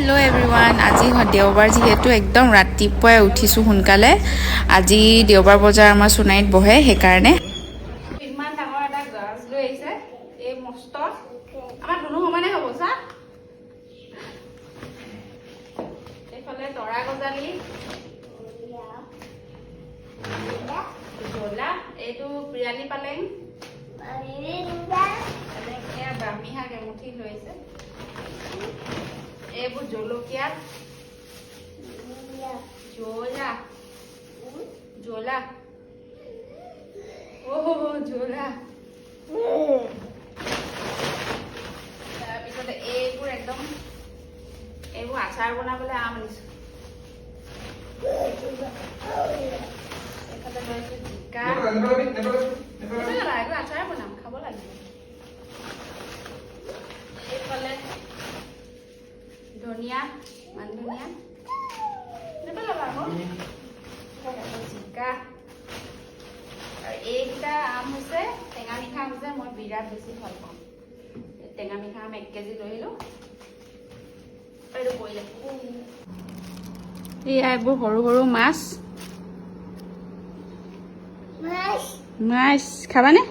hello' everyone আজি দেওবাৰ যিহেতু একদম ৰাতিপুৱাই উঠিছোঁ সোনকালে আজি দেওবাৰ বজাৰ আমাৰ সোণাৰীত বহে সেইকাৰণে ইমান ডাঙৰ এটা গাছ লৈ আহিছে এই মস্ত আমাৰ দুনু সমানে হ'ব চা এইফালে তৰা গজালি জ্বলা এইটো বিৰিয়ানী পালেং ব্ৰাহ্মী শাক এমুঠি লৈছে এইবোৰ জলকীয়া জ্বলা জ্বলা জ্বলা তাৰপিছতে এইবোৰ একদম এইবোৰ আচাৰ বনাবলৈ আম আনিছোঁ এইফালে লৈছোঁ জিকা এইবোৰ আচাৰ বনাম খাব লাগিব এইফালে ধনিয়া মান ধনিয়া নেপেলাবা আকৌ জিকা আৰু এইকেইটা আম হৈছে টেঙা মিঠা আম যে মই বিৰাট বেছি ভাল পাওঁ টেঙা মিঠা আম 1 কেজি লৈ আহিলোঁ এইটো পৰিলে এয়া এইবোৰ সৰু সৰু মাছ মাছ খাবানে